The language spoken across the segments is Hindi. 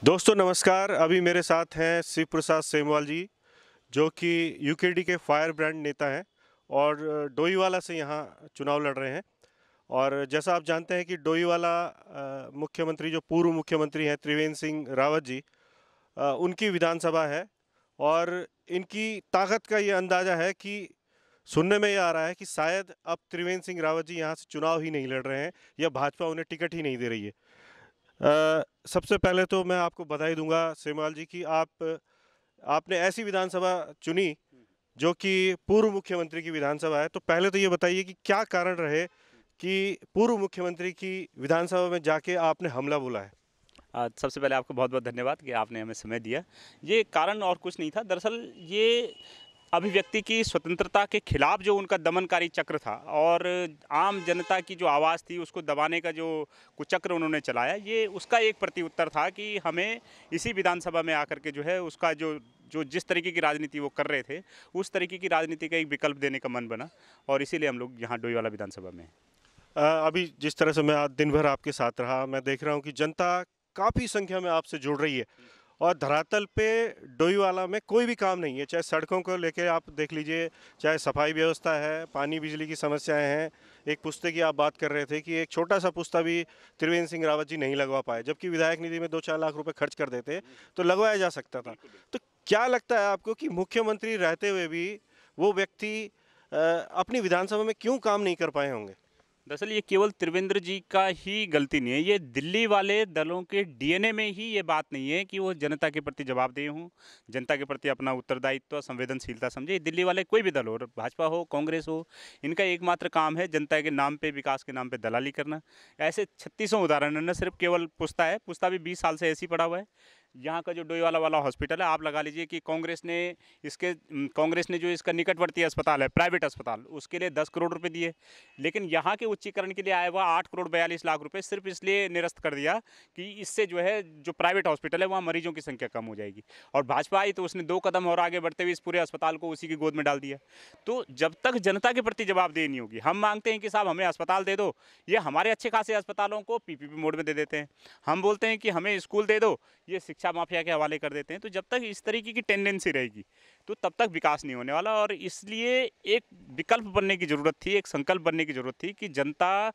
दोस्तों नमस्कार। अभी मेरे साथ हैं शिव प्रसाद सेमवाल जी, जो कि यूकेडी के फायर ब्रांड नेता हैं और डोईवाला से यहाँ चुनाव लड़ रहे हैं। और जैसा आप जानते हैं कि डोईवाला मुख्यमंत्री, जो पूर्व मुख्यमंत्री हैं त्रिवेंद्र सिंह रावत जी, उनकी विधानसभा है। और इनकी ताकत का ये अंदाज़ा है कि सुनने में ये आ रहा है कि शायद अब त्रिवेंद्र सिंह रावत जी यहाँ से चुनाव ही नहीं लड़ रहे हैं या भाजपा उन्हें टिकट ही नहीं दे रही है। सबसे पहले तो मैं आपको बधाई दूंगा सेमवाल जी कि आपने ऐसी विधानसभा चुनी जो कि पूर्व मुख्यमंत्री की विधानसभा है। तो पहले तो ये बताइए कि क्या कारण रहे कि पूर्व मुख्यमंत्री की विधानसभा में जाके आपने हमला बोला है। सबसे पहले आपको बहुत बहुत धन्यवाद कि आपने हमें समय दिया। ये कारण और कुछ नहीं था, दरअसल ये अभिव्यक्ति की स्वतंत्रता के खिलाफ जो उनका दमनकारी चक्र था और आम जनता की जो आवाज़ थी उसको दबाने का जो कुचक्र उन्होंने चलाया, ये उसका एक प्रत्युत्तर था कि हमें इसी विधानसभा में आकर के जो है उसका जो जो जिस तरीके की राजनीति वो कर रहे थे उस तरीके की राजनीति का एक विकल्प देने का मन बना और इसीलिए हम लोग यहाँ डोईवाला विधानसभा में हैं। अभी जिस तरह से मैं आज दिन भर आपके साथ रहा, मैं देख रहा हूँ कि जनता काफ़ी संख्या में आपसे जुड़ रही है और धरातल पे डोईवाला में कोई भी काम नहीं है। चाहे सड़कों को लेके आप देख लीजिए, चाहे सफाई व्यवस्था है, पानी बिजली की समस्याएं हैं। एक पुस्ते की आप बात कर रहे थे कि एक छोटा सा पुस्ता भी त्रिवेंद्र सिंह रावत जी नहीं लगवा पाए, जबकि विधायक निधि में 2-4 लाख रुपए खर्च कर देते तो लगवाया जा सकता था। तो क्या लगता है आपको कि मुख्यमंत्री रहते हुए भी वो व्यक्ति अपनी विधानसभा में क्यों काम नहीं कर पाए होंगे? दरअसल ये केवल त्रिवेंद्र जी का ही गलती नहीं है, ये दिल्ली वाले दलों के डीएनए में ही ये बात नहीं है कि वो जनता के प्रति जवाबदेह हों, जनता के प्रति अपना उत्तरदायित्व संवेदनशीलता समझे। दिल्ली वाले कोई भी दल हो, भाजपा हो कांग्रेस हो, इनका एकमात्र काम है जनता के नाम पे, विकास के नाम पे दलाली करना। ऐसे छत्तीसों उदाहरण है, न सिर्फ केवल पुस्ता है, पुस्ता भी 20 साल से ऐसे ही पड़ा हुआ है। यहाँ का जो डोईवाला वाला हॉस्पिटल है, आप लगा लीजिए कि कांग्रेस ने जो इसका निकटवर्ती अस्पताल है, प्राइवेट अस्पताल, उसके लिए 10 करोड़ रुपए दिए, लेकिन यहाँ के उच्चीकरण के लिए आया हुआ 8 करोड़ 42 लाख रुपए सिर्फ इसलिए निरस्त कर दिया कि इससे जो है जो प्राइवेट हॉस्पिटल है वहाँ मरीजों की संख्या कम हो जाएगी। और भाजपा आई तो उसने 2 कदम और आगे बढ़ते हुए इस पूरे अस्पताल को उसी की गोद में डाल दिया। तो जब तक जनता के प्रति जवाबदेही नहीं होगी, हम मांगते हैं कि साहब हमें अस्पताल दे दो, ये हमारे अच्छे खासे अस्पतालों को पीपीपी मोड में दे देते हैं। हम बोलते हैं कि हमें स्कूल दे दो, ये शिक्षा माफिया के हवाले कर देते हैं। तो जब तक इस तरीके की टेंडेंसी रहेगी तो तब तक विकास नहीं होने वाला और इसलिए एक विकल्प बनने की ज़रूरत थी, एक संकल्प बनने की ज़रूरत थी कि जनता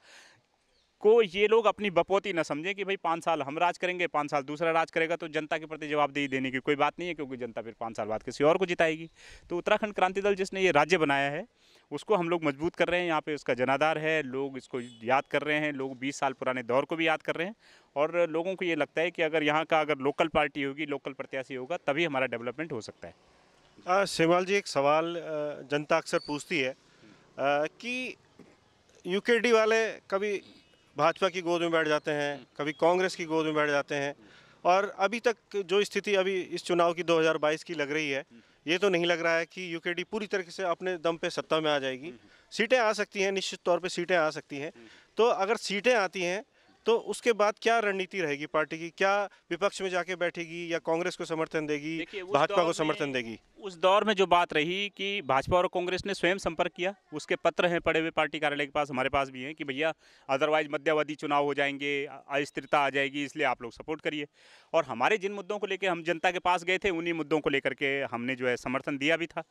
को ये लोग अपनी बपोती न समझें कि भाई 5 साल हम राज करेंगे, 5 साल दूसरा राज करेगा, तो जनता के प्रति जवाबदेही देने की कोई बात नहीं है, क्योंकि जनता फिर 5 साल बाद किसी और को जिताएगी। तो उत्तराखंड क्रांति दल जिसने ये राज्य बनाया है उसको हम लोग मजबूत कर रहे हैं। यहाँ पे उसका जनाधार है, लोग इसको याद कर रहे हैं, लोग 20 साल पुराने दौर को भी याद कर रहे हैं और लोगों को ये लगता है कि अगर यहाँ का अगर लोकल पार्टी होगी, लोकल प्रत्याशी होगा, तभी हमारा डेवलपमेंट हो सकता है। सेमवाल जी, एक सवाल जनता अक्सर पूछती है कि यूकेडी वाले कभी भाजपा की गोद में बैठ जाते हैं, कभी कांग्रेस की गोद में बैठ जाते हैं, और अभी तक जो स्थिति अभी इस चुनाव की 2022 की लग रही है, ये तो नहीं लग रहा है कि यूकेडी पूरी तरीके से अपने दम पे सत्ता में आ जाएगी। सीटें आ सकती हैं, निश्चित तौर पे सीटें आ सकती हैं। तो अगर सीटें आती हैं तो उसके बाद क्या रणनीति रहेगी पार्टी की? क्या विपक्ष में जाके बैठेगी या कांग्रेस को समर्थन देगी, देखिए भाजपा को समर्थन देगी? उस दौर में जो बात रही कि भाजपा और कांग्रेस ने स्वयं संपर्क किया, उसके पत्र हैं पड़े हुए पार्टी कार्यालय के पास, हमारे पास भी हैं कि भैया अदरवाइज मध्यावधि चुनाव हो जाएंगे, अस्थिरता आ जाएगी, इसलिए आप लोग सपोर्ट करिए। और हमारे जिन मुद्दों को लेकर हम जनता के पास गए थे उन्हीं मुद्दों को लेकर के हमने जो है समर्थन दिया भी था।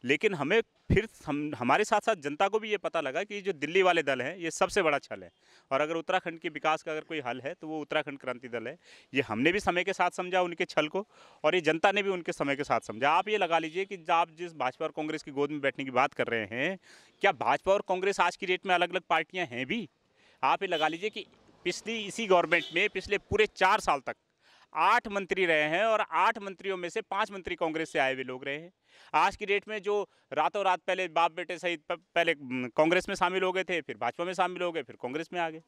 लेकिन हमें फिर हमारे साथ साथ जनता को भी ये पता लगा कि जो दिल्ली वाले दल हैं ये सबसे बड़ा छल है और अगर उत्तराखंड के विकास का अगर कोई हल है तो वो उत्तराखंड क्रांति दल है। ये हमने भी समय के साथ समझा उनके छल को और ये जनता ने भी उनके समय के साथ समझा। आप ये लगा लीजिए कि आप जिस भाजपा और कांग्रेस की गोद में बैठने की बात कर रहे हैं, क्या भाजपा और कांग्रेस आज की डेट में अलग अलग पार्टियां हैं भी? आप ये लगा लीजिए कि पिछली इसी गवर्नमेंट में पिछले पूरे 4 साल तक 8 मंत्री रहे हैं और 8 मंत्रियों में से 5 मंत्री कांग्रेस से आए हुए लोग रहे हैं। आज की डेट में जो रातों रात पहले बाप बेटे सहित पहले कांग्रेस में शामिल हो गए थे, फिर भाजपा में शामिल हो गए, फिर कांग्रेस में आ गए।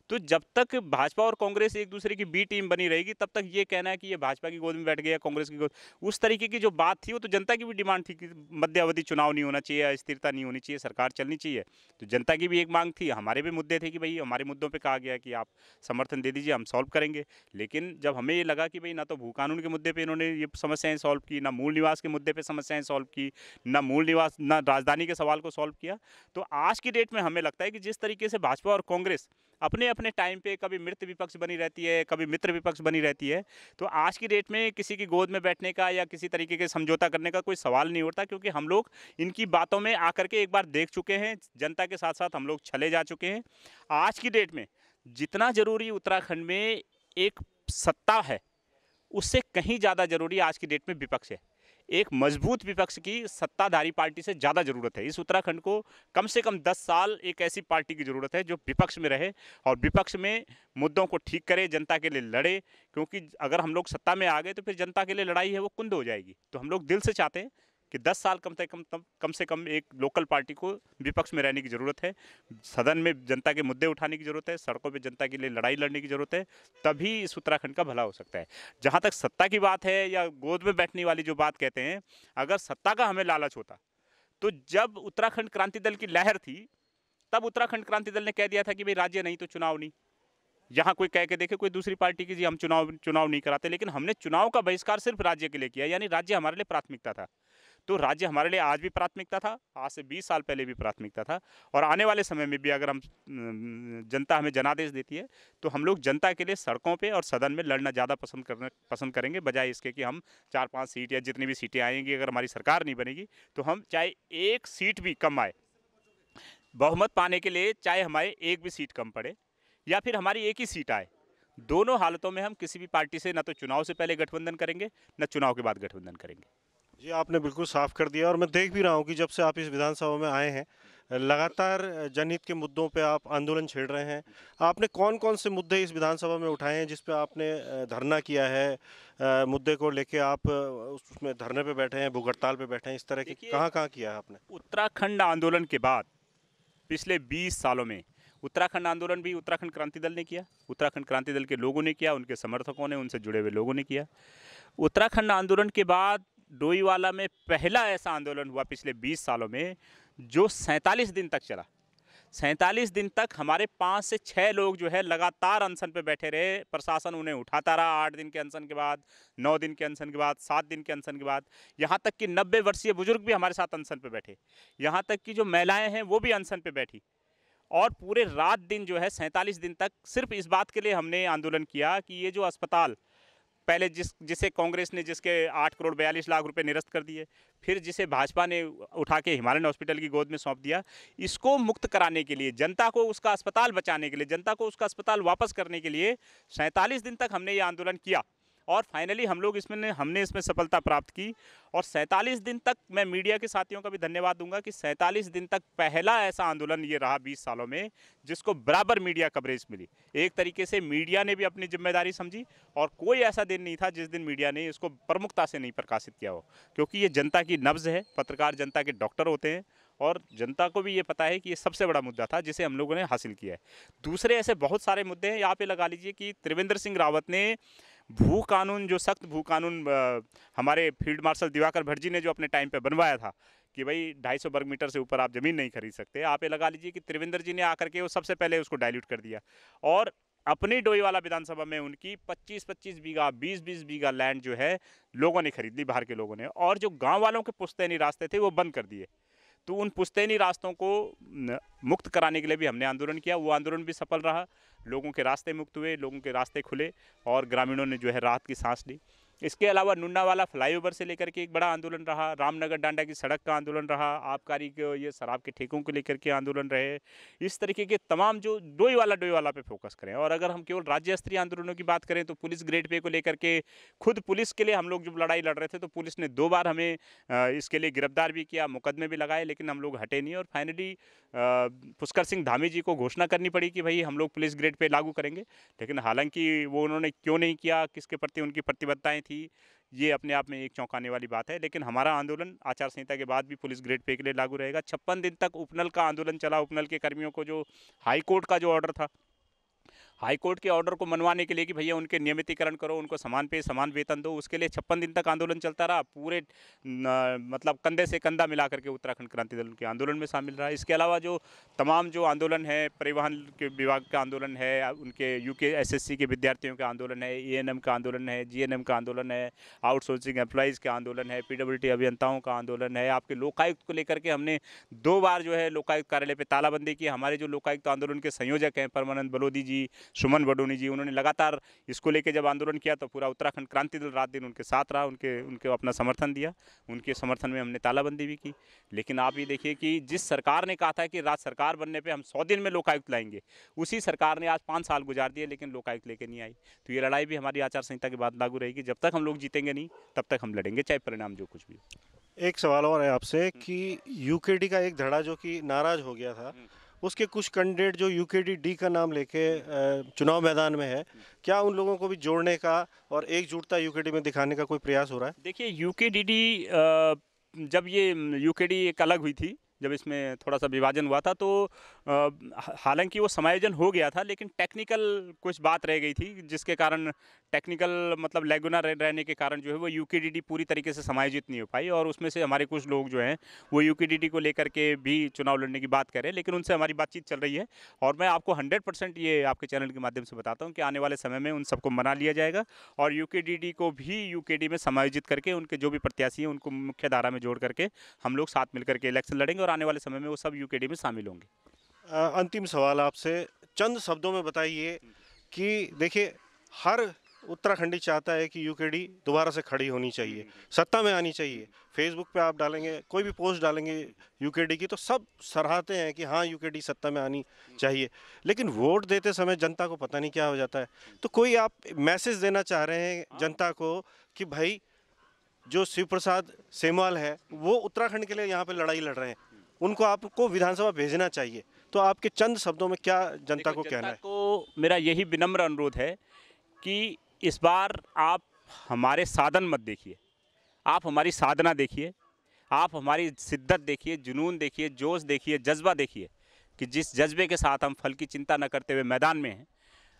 तो जब तक भाजपा और कांग्रेस एक दूसरे की बी टीम बनी रहेगी तब तक ये कहना है कि ये भाजपा की गोद में बैठ गया, कांग्रेस की गोद, उस तरीके की जो बात थी वो तो जनता की भी डिमांड थी कि मध्यावधि चुनाव नहीं होना चाहिए, अस्थिरता नहीं होनी चाहिए, सरकार चलनी चाहिए। तो जनता की भी एक मांग थी, हमारे भी मुद्दे थे कि भाई हमारे मुद्दों पर कहा गया कि आप समर्थन दे दीजिए, हम सॉल्व करेंगे। लेकिन जब हमें ये लगा कि भाई ना तो भू कानून के मुद्दे पर इन्होंने ये समस्याएं सॉल्व की, ना मूल निवास के मुद्दे पर समस्याएं सॉल्व की, ना मूल निवास ना राजधानी के सवाल को सॉल्व किया, तो आज की डेट में हमें लगता है कि जिस तरीके से भाजपा और कांग्रेस अपने अपने टाइम पे कभी मृत विपक्ष बनी रहती है, कभी मित्र विपक्ष बनी रहती है। तो आज की डेट में किसी की गोद में बैठने का या किसी तरीके के समझौता करने का कोई सवाल नहीं उठता, क्योंकि हम लोग इनकी बातों में आकर के एक बार देख चुके हैं, जनता के साथ साथ हम लोग छले जा चुके हैं। आज की डेट में जितना ज़रूरी उत्तराखंड में एक सत्ता है, उससे कहीं ज़्यादा ज़रूरी आज की डेट में विपक्ष है। एक मजबूत विपक्ष की सत्ताधारी पार्टी से ज़्यादा ज़रूरत है। इस उत्तराखंड को कम से कम 10 साल एक ऐसी पार्टी की ज़रूरत है जो विपक्ष में रहे और विपक्ष में मुद्दों को ठीक करे, जनता के लिए लड़े। क्योंकि अगर हम लोग सत्ता में आ गए तो फिर जनता के लिए लड़ाई है वो कुंद हो जाएगी। तो हम लोग दिल से चाहते हैं कि 10 साल कम से कम एक लोकल पार्टी को विपक्ष में रहने की ज़रूरत है। सदन में जनता के मुद्दे उठाने की ज़रूरत है, सड़कों पे जनता के लिए लड़ाई लड़ने की ज़रूरत है, तभी इस उत्तराखंड का भला हो सकता है। जहाँ तक सत्ता की बात है या गोद में बैठने वाली जो बात कहते हैं, अगर सत्ता का हमें लालच होता तो जब उत्तराखंड क्रांति दल की लहर थी तब उत्तराखंड क्रांति दल ने कह दिया था कि भाई राज्य नहीं तो चुनाव नहीं। यहाँ कोई कह के देखे कोई दूसरी पार्टी की जी हम चुनाव नहीं कराते, लेकिन हमने चुनाव का बहिष्कार सिर्फ राज्य के लिए किया, यानी राज्य हमारे लिए प्राथमिकता था। तो राज्य हमारे लिए आज भी प्राथमिकता था, आज से 20 साल पहले भी प्राथमिकता था, और आने वाले समय में भी अगर हम जनता हमें जनादेश देती है तो हम लोग जनता के लिए सड़कों पे और सदन में लड़ना ज़्यादा पसंद करेंगे, बजाय इसके कि हम 4-5 सीट या जितनी भी सीटें आएंगी, अगर हमारी सरकार नहीं बनेगी तो हम चाहे एक सीट भी कम आए, बहुमत पाने के लिए चाहे हमारे एक भी सीट कम पड़े या फिर हमारी एक ही सीट आए, दोनों हालतों में हम किसी भी पार्टी से न तो चुनाव से पहले गठबंधन करेंगे न चुनाव के बाद गठबंधन करेंगे। जी, आपने बिल्कुल साफ कर दिया और मैं देख भी रहा हूँ कि जब से आप इस विधानसभा में आए हैं, लगातार जनहित के मुद्दों पे आप आंदोलन छेड़ रहे हैं। आपने कौन-कौन से मुद्दे इस विधानसभा में उठाए हैं जिस पे आपने धरना किया है? मुद्दे को लेके आप उसमें धरने पे बैठे हैं, भूख हड़ताल पे बैठे हैं, इस तरह के देखिए, कहाँ-कहाँ किया है आपने? उत्तराखंड आंदोलन के बाद पिछले 20 सालों में उत्तराखंड आंदोलन भी उत्तराखंड क्रांति दल ने किया, उत्तराखंड क्रांति दल के लोगों ने किया, उनके समर्थकों ने, उनसे जुड़े हुए लोगों ने किया। उत्तराखंड आंदोलन के बाद डोईवाला में पहला ऐसा आंदोलन हुआ पिछले 20 सालों में जो 47 दिन तक चला। 47 दिन तक हमारे 5 से 6 लोग जो है लगातार अनशन पे बैठे रहे। प्रशासन उन्हें उठाता रहा, 8 दिन के अनशन के बाद, 9 दिन के अनशन के बाद, 7 दिन के अनशन के बाद, यहाँ तक कि 90 वर्षीय बुजुर्ग भी हमारे साथ अनशन पे बैठे, यहाँ तक कि जो महिलाएं हैं वो भी अनशन पे बैठी। और पूरे रात दिन जो है 47 दिन तक सिर्फ इस बात के लिए हमने आंदोलन किया कि ये जो अस्पताल पहले जिसे कांग्रेस ने जिसके 8 करोड़ 42 लाख रुपए निरस्त कर दिए, फिर जिसे भाजपा ने उठा के हिमालयन हॉस्पिटल की गोद में सौंप दिया, इसको मुक्त कराने के लिए, जनता को उसका अस्पताल बचाने के लिए, जनता को उसका अस्पताल वापस करने के लिए 47 दिन तक हमने ये आंदोलन किया और फाइनली हमने इसमें सफलता प्राप्त की। और 47 दिन तक मैं मीडिया के साथियों का भी धन्यवाद दूंगा कि 47 दिन तक पहला ऐसा आंदोलन ये रहा 20 सालों में जिसको बराबर मीडिया कवरेज मिली। एक तरीके से मीडिया ने भी अपनी जिम्मेदारी समझी और कोई ऐसा दिन नहीं था जिस दिन मीडिया ने इसको प्रमुखता से नहीं प्रकाशित किया हो, क्योंकि ये जनता की नब्ज है। पत्रकार जनता के डॉक्टर होते हैं और जनता को भी ये पता है कि ये सबसे बड़ा मुद्दा था जिसे हम लोगों ने हासिल किया है। दूसरे ऐसे बहुत सारे मुद्दे हैं, यहाँ पे लगा लीजिए कि त्रिवेंद्र सिंह रावत ने भू कानून, जो सख्त भू कानून हमारे फील्ड मार्शल दिवाकर भट्ट ने जो अपने टाइम पे बनवाया था कि भाई 250 वर्ग मीटर से ऊपर आप ज़मीन नहीं खरीद सकते, आप ये लगा लीजिए कि त्रिवेंद्र जी ने आकर के वो सबसे पहले उसको डाइल्यूट कर दिया और अपनी डोईवाला विधानसभा में उनकी 25-25 बीघा 20-20 बीघा लैंड जो है लोगों ने खरीद ली, बाहर के लोगों ने, और जो गाँव वालों के पुश्तैनी रास्ते थे वो बंद कर दिए। तो उन पुश्तैनी रास्तों को मुक्त कराने के लिए भी हमने आंदोलन किया। वो आंदोलन भी सफल रहा, लोगों के रास्ते मुक्त हुए, लोगों के रास्ते खुले और ग्रामीणों ने जो है राहत की सांस ली। इसके अलावा नुन्नावाला फ्लाईओवर से लेकर के एक बड़ा आंदोलन रहा, रामनगर डांडा की सड़क का आंदोलन रहा, आबकारी के ये शराब के ठेकों को लेकर के आंदोलन रहे। इस तरीके के तमाम जो डोईवाला पे फोकस करें। और अगर हम केवल राज्य स्तरीय आंदोलनों की बात करें तो पुलिस ग्रेड पे को लेकर के खुद पुलिस के लिए हम लोग जब लड़ाई लड़ रहे थे तो पुलिस ने 2 बार हमें इसके लिए गिरफ्तार भी किया, मुकदमे भी लगाए, लेकिन हम लोग हटे नहीं और फाइनली पुष्कर सिंह धामी जी को घोषणा करनी पड़ी कि भाई हम लोग पुलिस ग्रेड पे लागू करेंगे। लेकिन हालांकि वो उन्होंने क्यों नहीं किया, किसके प्रति उनकी प्रतिबद्धताएं थी, ये अपने आप में एक चौंकाने वाली बात है। लेकिन हमारा आंदोलन आचार संहिता के बाद भी पुलिस ग्रेड पे के लिए लागू रहेगा। 56 दिन तक उपनल का आंदोलन चला। उपनल के कर्मियों को जो हाई कोर्ट का जो ऑर्डर था, हाई कोर्ट के ऑर्डर को मनवाने के लिए कि भैया उनके नियमितीकरण करो, उनको समान पे समान वेतन दो, उसके लिए 56 दिन तक आंदोलन चलता रहा। पूरे मतलब कंधे से कंधा मिला करके उत्तराखंड क्रांति दल उनके आंदोलन में शामिल रहा। इसके अलावा जो तमाम जो आंदोलन है, परिवहन के विभाग का आंदोलन है, उनके यूके एसएससी के विद्यार्थियों का आंदोलन है, एएनएम का आंदोलन है, जीएनएम का आंदोलन है, आउटसोर्सिंग एम्प्लॉइज़ का आंदोलन है, पीडब्ल्यूडी अभियंताओं का आंदोलन है। आपके लोकायुक्त को लेकर के हमने 2 बार जो है लोकायुक्त कार्यालय पे तालाबंदी की। हमारे जो लोकायुक्त आंदोलन के संयोजक हैं परमानंद बलोदी जी, सुमन बडोनी जी, उन्होंने लगातार इसको लेके जब आंदोलन किया तो पूरा उत्तराखंड क्रांति दल रात दिन उनके साथ रहा, उनके अपना समर्थन दिया। उनके समर्थन में हमने तालाबंदी भी की। लेकिन आप ये देखिए कि जिस सरकार ने कहा था कि राज्य सरकार बनने पे हम 100 दिन में लोकायुक्त लाएंगे, उसी सरकार ने आज 5 साल गुजार दिए लेकिन लोकायुक्त लेके नहीं आई। तो ये लड़ाई भी हमारी आचार संहिता के बाद लागू रहेगी। जब तक हम लोग जीतेंगे नहीं तब तक हम लड़ेंगे, चाहे परिणाम जो कुछ भी हो। एक सवाल और है आपसे कि यूकेडी का एक धड़ा जो कि नाराज हो गया था, उसके कुछ कैंडिडेट जो यूकेडी डी का नाम लेके चुनाव मैदान में है, क्या उन लोगों को भी जोड़ने का और एकजुटता यूकेडी में दिखाने का कोई प्रयास हो रहा है? देखिए यूकेडीडी जब ये यूकेडी एक अलग हुई थी, जब इसमें थोड़ा सा विभाजन हुआ था तो हालांकि वो समायोजन हो गया था लेकिन टेक्निकल कुछ बात रह गई थी, जिसके कारण टेक्निकल मतलब लैगुना रहने के कारण जो है वो यूकेडीडी पूरी तरीके से समायोजित नहीं हो पाई। और उसमें से हमारे कुछ लोग जो हैं वो यूकेडीडी को लेकर के भी चुनाव लड़ने की बात करें, लेकिन उनसे हमारी बातचीत चल रही है। और मैं आपको 100% ये आपके चैनल के माध्यम से बताता हूँ कि आने वाले समय में उन सबको मना लिया जाएगा और यूकेडीडी को भी यूकेडी में समायोजित करके उनके जो भी प्रत्याशी हैं उनको मुख्य धारा में जोड़ करके हम लोग साथ मिलकर के इलेक्शन लड़ेंगे और आने वाले समय में वो सब यूकेडी में शामिल होंगे। अंतिम सवाल आपसे, चंद शब्दों में बताइए कि देखिए हर उत्तराखंडी चाहता है कि यूकेडी दोबारा से खड़ी होनी चाहिए, सत्ता में आनी चाहिए। फेसबुक पे आप डालेंगे, कोई भी पोस्ट डालेंगे यूकेडी की, तो सब सराहते हैं कि हाँ यूकेडी सत्ता में आनी चाहिए। लेकिन वोट देते समय जनता को पता नहीं क्या हो जाता है। तो कोई आप मैसेज देना चाह रहे हैं जनता को कि भाई जो शिव प्रसाद सेमवाल है वो उत्तराखंड के लिए यहाँ पे लड़ाई लड़ रहे हैं, उनको आपको विधानसभा भेजना चाहिए, तो आपके चंद शब्दों में क्या जनता को कहना है? तो मेरा यही विनम्र अनुरोध है कि इस बार आप हमारे साधन मत देखिए, आप हमारी साधना देखिए, आप हमारी शिद्दत देखिए, जुनून देखिए, जोश देखिए, जज्बा देखिए कि जिस जज्बे के साथ हम फल की चिंता न करते हुए मैदान में हैं।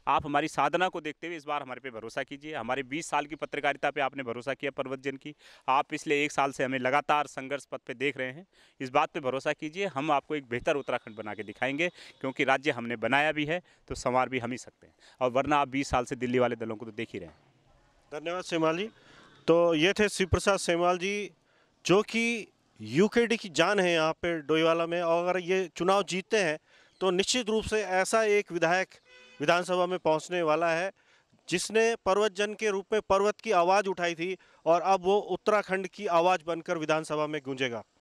आप हमारी साधना को देखते हुए इस बार हमारे पे भरोसा कीजिए। हमारे 20 साल की पत्रकारिता पे आपने भरोसा किया पर्वतजन की। आप पिछले 1 साल से हमें लगातार संघर्ष पथ पे देख रहे हैं। इस बात पे भरोसा कीजिए, हम आपको एक बेहतर उत्तराखंड बना के दिखाएंगे, क्योंकि राज्य हमने बनाया भी है तो संवार भी हम ही सकते हैं। और वरना आप 20 साल से दिल्ली वाले दलों को तो देख ही रहे हैं। धन्यवाद सेमवाल जी। तो ये थे शिव प्रसाद सेमवाल जी, जो कि यूकेडी की जान है यहाँ पे डोईवाला में, और अगर ये चुनाव जीतते हैं तो निश्चित रूप से ऐसा एक विधायक विधानसभा में पहुंचने वाला है जिसने पर्वत जन के रूप में पर्वत की आवाज़ उठाई थी और अब वो उत्तराखंड की आवाज़ बनकर विधानसभा में गूंजेगा।